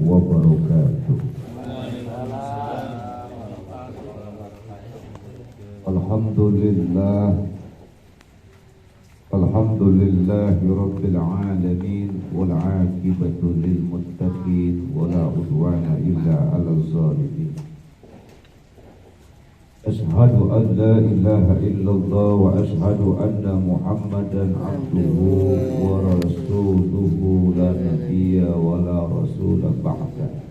wabarakatuh. Alhamdulillahi rabbil alamin wal aqibatu lil muttaqin wala udwana illa 'alal zalimin. Ashhadu an la ilaha illallah wa ashhadu anna Muhammadan abduhu wa rasuluhu la nabiyya wa la rasula ba'da.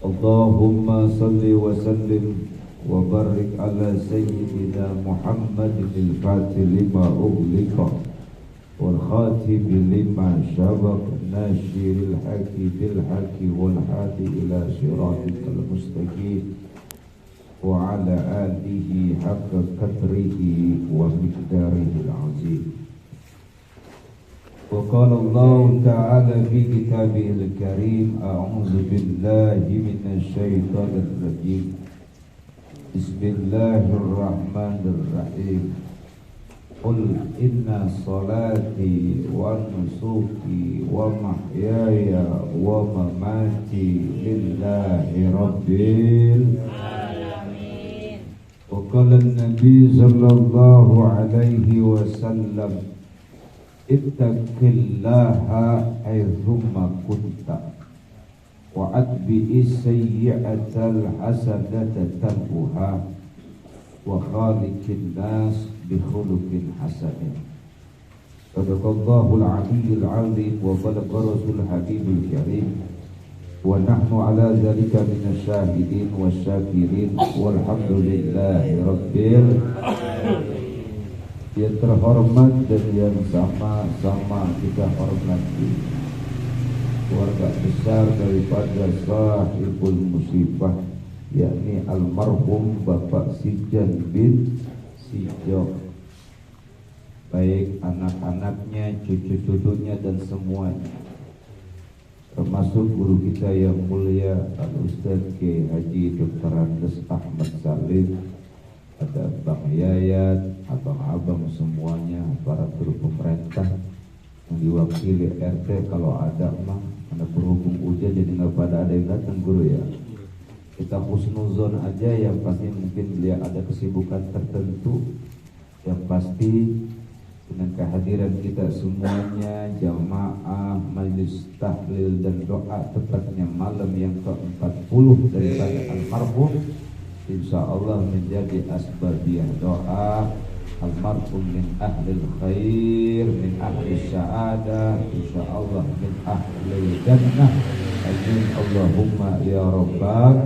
Allahumma salli wa sallim wa barik ala sayyidina Muhammadin al-fatih lima ughliqa wal khatib lima sabaq nasiril haqi bil haqi wal hadi ila siratikal mustaqim wa ala alihi haqqa qadrihi wa miqdarihi al-azim. Wa qala Allah ta'ala fi kitabihil karim, a'udzu billahi minasy syaithanir rajim. Bismillahirrahmanirrahim. Qul inna salati wa nusuki wa mahyaya wa mamati lillahi rabbil alamin. Wa qala an-nabi sallallahu alaihi wasallam, ittaqillaha aizumma kunta wa atbi'is sayyi'atal hasanata tamhuha wa khaliqin nas bi khuluqin hasanin. Sadaqallahul aliyyul azim wa balaga rasul habibul karim wa nahnu ala zalika minasy syahidin wasyakirin walhamdulillahi rabbil alamin. Yang terhormat dan yang sama-sama kita hormati keluarga besar daripada sahibul musibah, yakni almarhum Bapak Sijan bin Sijo, baik anak-anaknya, cucu-cucunya dan semuanya, termasuk guru kita yang mulia Al-Ustaz Kiai Haji Dr. Andes Ahmad Salim, ada Bang Yayat, abang-abang semuanya, para guru pemerintah yang diwakili RT kalau ada mah, karena berhubung hujan jadi nggak pada ada yang datang guru ya. Kita husnuzon aja, yang pasti mungkin beliau ada kesibukan tertentu. Yang pasti dengan kehadiran kita semuanya, jamaah majelis tahlil dan doa, tepatnya malam yang ke-40 daripada almarhum, insya Allah menjadi asbabiyah doa almarhum min ahlil khair, min ahli sa'adah, insyaallah min ahli jannah. Amin Allahumma ya rabbal.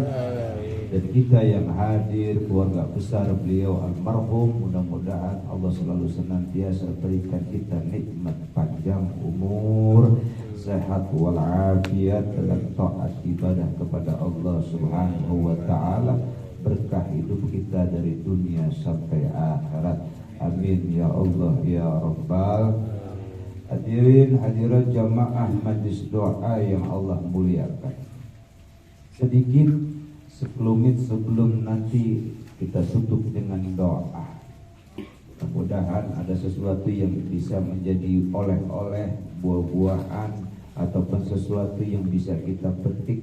Dan kita yang hadir, keluarga besar beliau almarhum, mudah-mudahan Allah selalu senantiasa berikan kita nikmat panjang umur, sehat walafiat dan taat ibadah kepada Allah Subhanahu wa taala, berkah hidup kita dari dunia sampai akhirat. Amin ya Allah ya Rabbal. Hadirin hadirat jamaah majlis doa yang Allah muliakan, sedikit sekelumit sebelum nanti kita tutup dengan doa. Mudah-mudahan ada sesuatu yang bisa menjadi oleh-oleh, buah-buahan, ataupun sesuatu yang bisa kita petik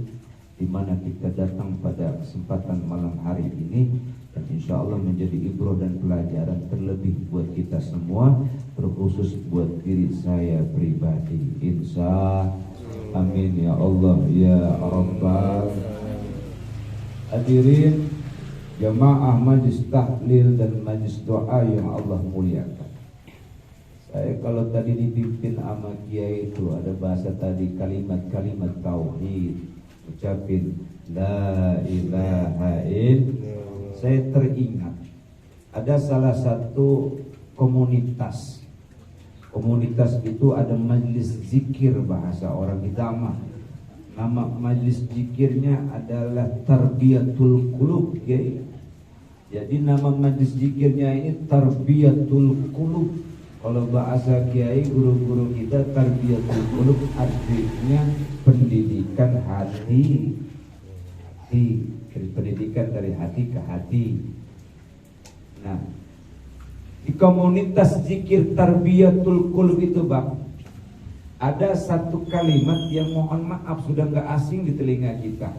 di mana kita datang pada kesempatan malam hari ini, dan insya Allah menjadi ibrah dan pelajaran terlebih buat kita semua, terkhusus buat diri saya pribadi. Insya amin ya Allah ya Rabbal. Hadirin jamaah majlis tahlil dan majlis doa yang Allah muliakan, saya kalau tadi dipimpin sama kiai itu ada bahasa tadi kalimat-kalimat tauhid, ucapin la ilaha illallah, saya teringat ada salah satu komunitas itu ada majlis zikir, bahasa orang kita mah nama majlis zikirnya adalah Tarbiyatul Qulub, kiai. Jadi nama majlis zikirnya ini Tarbiyatul Qulub. Kalau bahasa kiai guru-guru kita, Tarbiyatul Qulub artinya pendidikan hati. Pendidikan dari hati ke hati. Nah, di komunitas zikir Tarbiyatul Qulub itu Bang, Ada satu kalimat yang mohon maaf sudah nggak asing di telinga kita,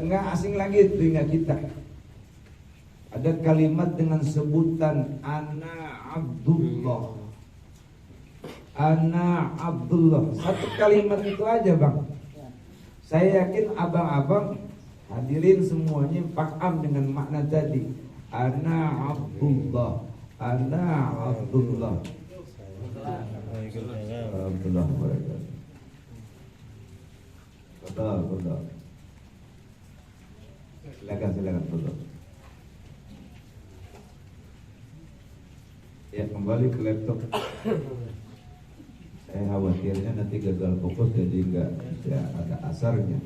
nggak asing lagi di telinga kita. Ada kalimat dengan sebutan Ana Abdullah. Ana Abdullah. Satu kalimat itu aja bang. Saya yakin abang-abang hadirin semuanya paham dengan makna tadi. Ana Abdullah. Ana Abdullah. Abdullah mereka. Betul. Silakan betul. Ya, kembali ke laptop. Saya khawatirnya nanti gagal fokus jadi enggak ya, ada asarnya.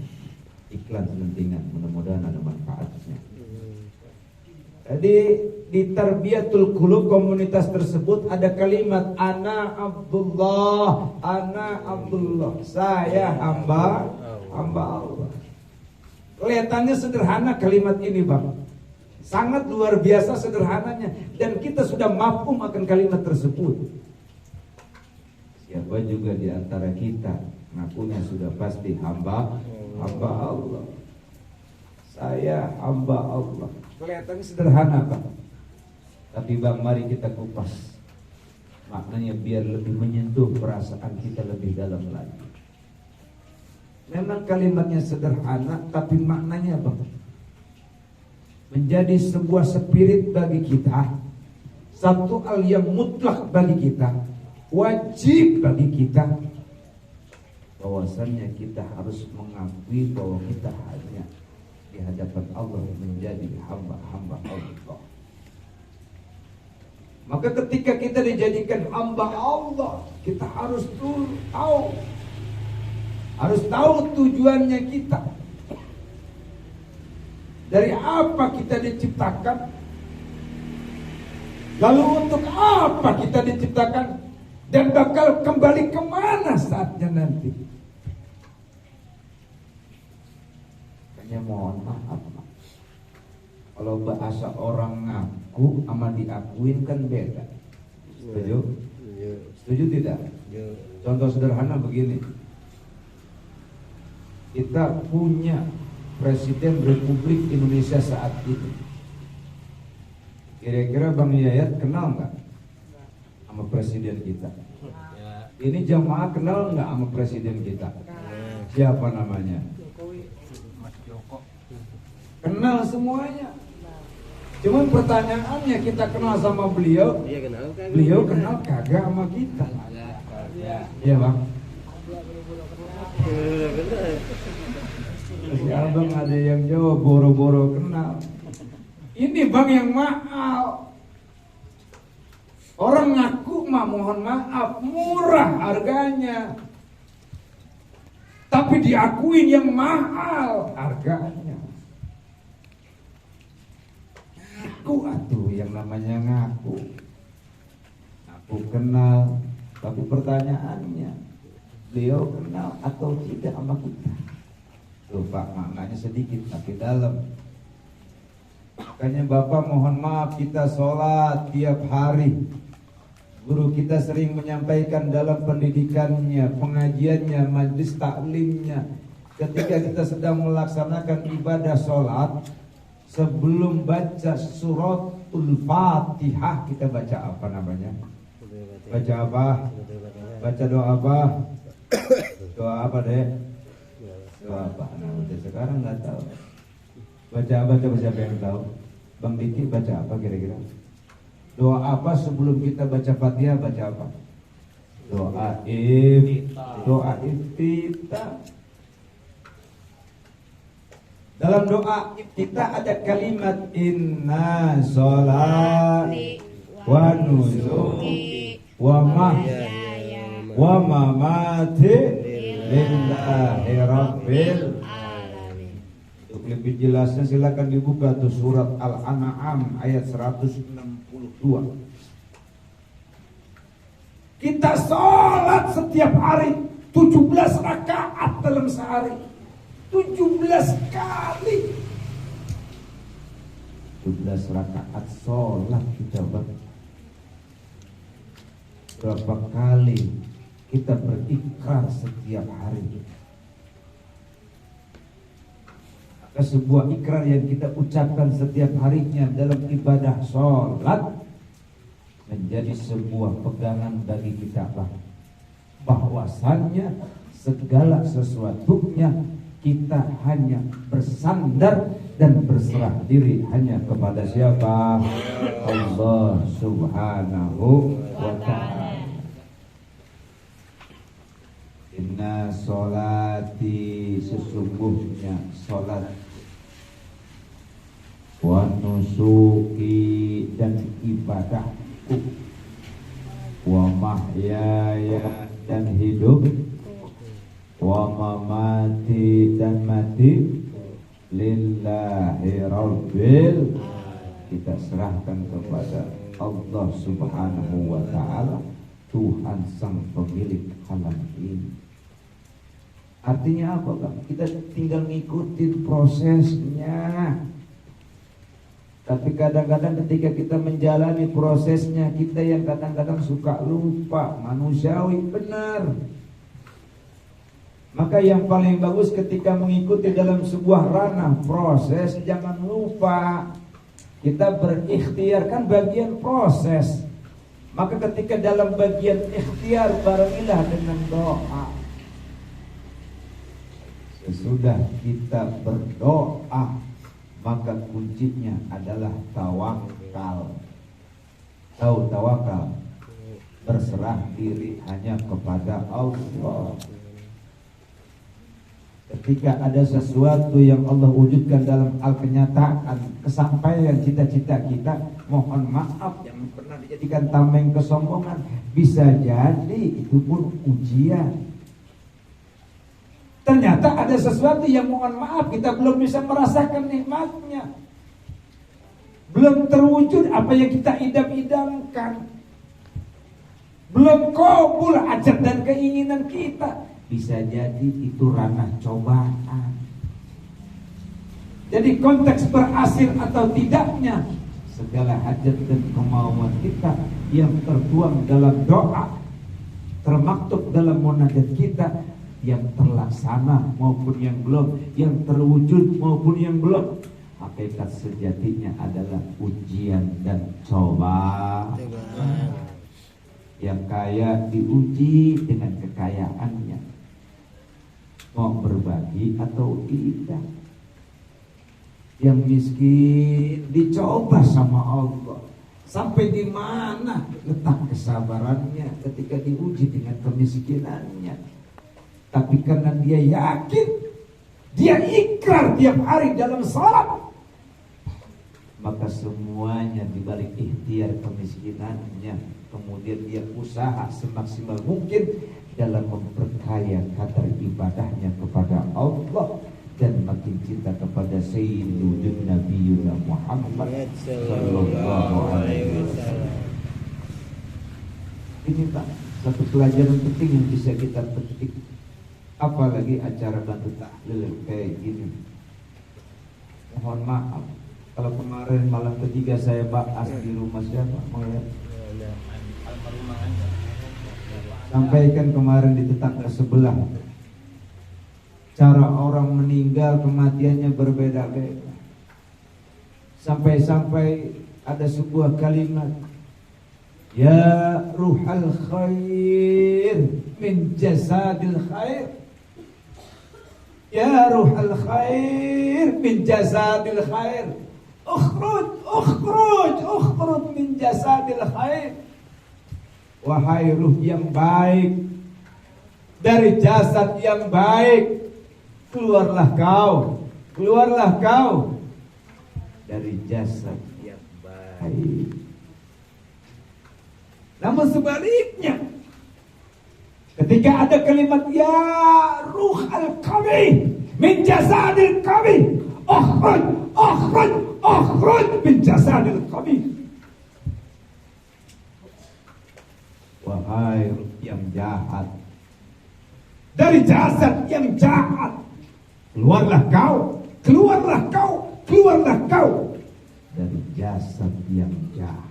Iklan selentingan, mudah-mudahan ada manfaatnya. Jadi di Tarbiyatul Qulub komunitas tersebut ada kalimat Ana Abdullah, Ana Abdullah. Saya hamba Allah. Kelihatannya sederhana kalimat ini bang, sangat luar biasa sederhananya, dan kita sudah mafhum akan kalimat tersebut. Siapa juga di antara kita ngakunya sudah pasti hamba Allah. Saya hamba Allah. Kelihatannya sederhana Pak, tapi bang mari kita kupas maknanya biar lebih menyentuh perasaan kita lebih dalam lagi. Memang kalimatnya sederhana, tapi maknanya bang menjadi sebuah spirit bagi kita, satu hal yang mutlak bagi kita, wajib bagi kita, bahwasannya kita harus mengakui bahwa kita hanya di hadapan Allah menjadi hamba-hamba Allah. Maka ketika kita dijadikan hamba Allah, kita harus tahu tujuannya kita. Dari apa kita diciptakan? Lalu untuk apa kita diciptakan? Dan bakal kembali kemana saatnya nanti? Hanya mohon maaf, kalau bahasa orang ngaku sama diakuin kan beda. Setuju? Setuju tidak? Contoh sederhana begini. Kita punya Presiden Republik Indonesia saat ini. Kira-kira Bang Yayat kenal nggak sama presiden kita? Ini jamaah kenal nggak sama presiden kita? Siapa namanya? Kenal semuanya. Cuman pertanyaannya, kita kenal sama beliau, beliau kenal kagak sama kita? Iya bang. Si abang ada yang jawab boro-boro kenal. Ini bang yang mahal. Orang ngaku mah mohon maaf murah harganya, tapi diakuin yang mahal harganya. Ngaku atuh yang namanya ngaku. Aku kenal, tapi pertanyaannya beliau kenal atau tidak sama kita? Tuh Pak, maknanya sedikit tapi dalam. Makanya Bapak mohon maaf, kita sholat tiap hari. Guru kita sering menyampaikan dalam pendidikannya, pengajiannya, majlis taklimnya, ketika kita sedang melaksanakan ibadah sholat, sebelum baca suratul Fatihah, kita baca apa namanya? Baca apa? Baca doa apa? Doa apa deh? Doa apa? Nah, sekarang nggak tahu. Baca apa? Coba siapa yang tahu? Bang Diki baca apa kira-kira? Doa apa sebelum kita baca Fatihah? Baca apa? Doa iftitah. Dalam doa iftitah ada kalimat inna sholati wa nusuki wa mahyaya wa mamati lillahi rabbil alamin. Untuk lebih jelasnya silakan dibuka tuh surat Al-An'am ayat 162. Kita sholat setiap hari 17 rakaat dalam sehari, 17 kali 17 rakaat sholat kita berapa kali kita berikrar setiap hari. Maka sebuah ikrar yang kita ucapkan setiap harinya dalam ibadah sholat menjadi sebuah pegangan bagi kita bahwasannya segala sesuatunya kita hanya bersandar dan berserah diri hanya kepada siapa? Allah Subhanahu wa ta'ala. Inna sholati, sesungguhnya sholat, wa nusuki, dan ibadahku, wa mahyaya, dan hidup, wa mamati, dan mati, lillahi rabbil, kita serahkan kepada Allah Subhanahu wa ta'ala, Tuhan sang pemilik alam ini. Artinya apa, Kang? Kita tinggal ngikutin prosesnya. Tapi kadang-kadang ketika kita menjalani prosesnya, kita yang kadang-kadang suka lupa, manusiawi, benar. Maka yang paling bagus ketika mengikuti dalam sebuah ranah proses, jangan lupa kita berikhtiar, kan bagian proses. Maka ketika dalam bagian ikhtiar, barengilah dengan doa. Sesudah kita berdoa, maka kuncinya adalah tawakal. Tahu tawakal? Berserah diri hanya kepada Allah. Ketika ada sesuatu yang Allah wujudkan dalam kenyataan, kesampaian cita-cita kita, mohon maaf, yang pernah dijadikan tameng kesombongan, bisa jadi itu pun ujian. Ternyata ada sesuatu yang mohon maaf kita belum bisa merasakan nikmatnya, belum terwujud apa yang kita idam-idamkan, belum kabul hajat dan keinginan kita. Bisa jadi itu ranah cobaan. Jadi konteks berhasil atau tidaknya segala hajat dan kemauan kita yang tertuang dalam doa, termaktub dalam munajat kita, yang terlaksana maupun yang belum, yang terwujud maupun yang belum, hakikat sejatinya adalah ujian dan cobaan. Yang kaya diuji dengan kekayaannya, mau berbagi atau tidak. Yang miskin dicoba sama Allah, sampai di mana letak kesabarannya ketika diuji dengan kemiskinannya. Tapi karena dia yakin, dia ikrar tiap hari dalam salat, maka semuanya dibalik ikhtiar kemiskinannya, kemudian dia usaha semaksimal mungkin dalam memperkaya kadar ibadahnya kepada Allah dan makin cinta kepada Sayyidul Nabiyuna Muhammad sallallahu alaihi wasallam. Ini Pak, satu pelajaran penting yang bisa kita petik. Apalagi acara bantu tahlil kayak gini. Mohon maaf kalau kemarin malam ketiga saya bahas di rumah siapa? Sampaikan kemarin di tetangga sebelah, cara orang meninggal kematiannya berbeda-beda. Sampai-sampai ada sebuah kalimat, ya ruhal khair min jasadil khair, ya ruhal khair min jasadil khair, ukhruj min jasadil khair. Wahai ruh yang baik dari jasad yang baik, keluarlah kau dari jasad yang baik. Namun sebaliknya, ketika ada kalimat ya ruh al-qawi min jasadil qawi, ukhruj min jasadil qawi. Wahai ruh yang jahat dari jasad yang jahat, keluarlah kau dari jasad yang jahat.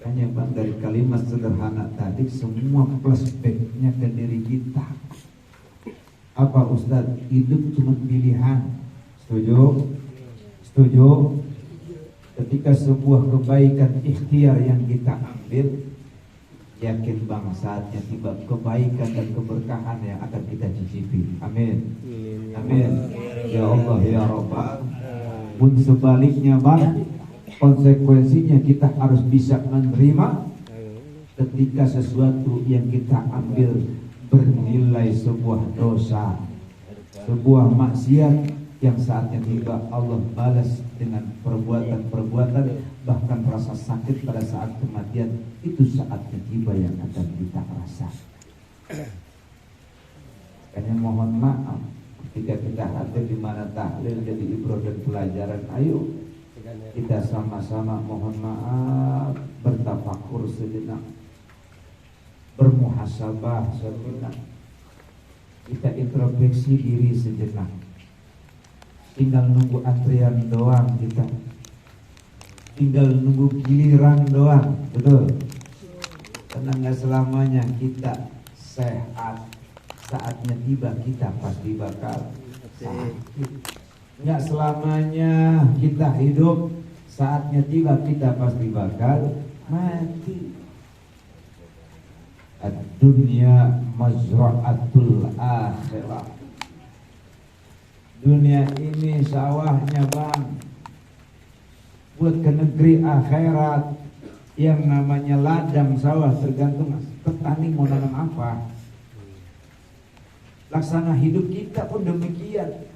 Hanya Bang, dari kalimat sederhana tadi semua flashbacknya ke diri kita. Apa Ustaz? Hidup cuma pilihan. Setuju? Setuju? Ketika sebuah kebaikan ikhtiar yang kita ambil, yakin Bang saatnya tiba kebaikan dan keberkahan yang akan kita cicipi. Amin. Amin. Ya Allah ya Rabbal. Pun sebaliknya Bang, konsekuensinya kita harus bisa menerima ketika sesuatu yang kita ambil bernilai sebuah dosa, sebuah maksiat yang saatnya tiba Allah balas dengan perbuatan-perbuatan, bahkan rasa sakit pada saat kematian itu saatnya tiba yang akan kita rasa. Makanya mohon maaf ketika kita hadir di mana tahlil jadi ibrah dan pelajaran, ayo kita sama-sama mohon maaf bertafakur sejenak, bermuhasabah sejenak, kita introspeksi diri sejenak. Tinggal nunggu antrian doang kita, tinggal nunggu giliran doang, betul? Karena nggak selamanya kita sehat, saatnya tiba kita pasti bakal sakit. Nggak selamanya kita hidup, saatnya tiba kita pasti bakal mati. Ad-dunya mazra'atul akhirah. Dunia ini sawahnya Bang, buat ke negeri akhirat. Yang namanya ladang sawah tergantung petani mau nanam apa. Laksana hidup kita pun demikian.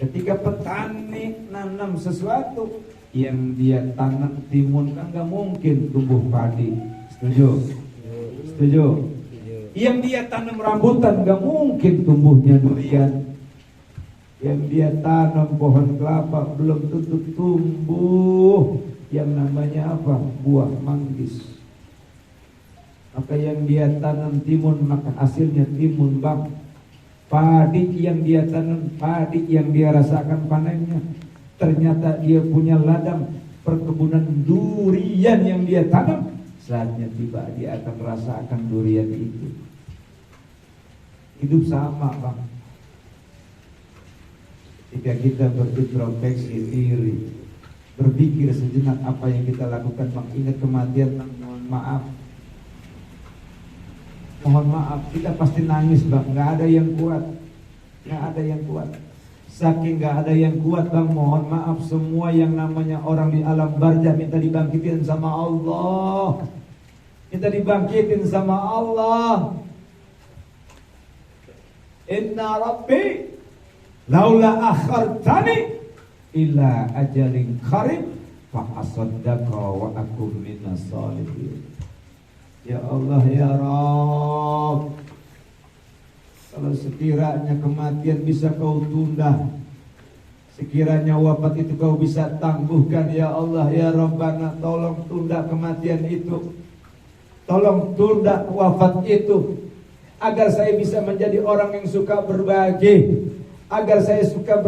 Ketika petani nanam sesuatu, yang dia tanam timun kan gak mungkin tumbuh padi. Setuju? Setuju? Yang dia tanam rambutan gak mungkin tumbuhnya durian. Yang dia tanam pohon kelapa belum tentu tumbuh yang namanya apa? Buah manggis. Maka yang dia tanam timun maka hasilnya timun Bang. Padi yang dia tanam, padi yang dia rasakan panennya, ternyata dia punya ladang perkebunan durian yang dia tanam. Saatnya tiba dia akan rasakan durian itu. Hidup sama Bang. Jika kita berintrospeksi diri, berpikir sejenak apa yang kita lakukan, mengingat kematian, mohon maaf, kita pasti nangis Bang. Nggak ada yang kuat, nggak ada yang kuat. Saking nggak ada yang kuat Bang, mohon maaf, semua yang namanya orang di alam barzah minta dibangkitin sama Allah, minta dibangkitin sama Allah. Inna Rabbi laula akhartani ila ajalin qarib fa asaddaqa wa akun minas sholihin. Ya Allah ya Rabb, kalau sekiranya kematian bisa kau tunda, sekiranya wafat itu kau bisa tangguhkan, ya Allah ya Rabbana, tolong tunda kematian itu, tolong tunda wafat itu, agar saya bisa menjadi orang yang suka berbagi, agar saya suka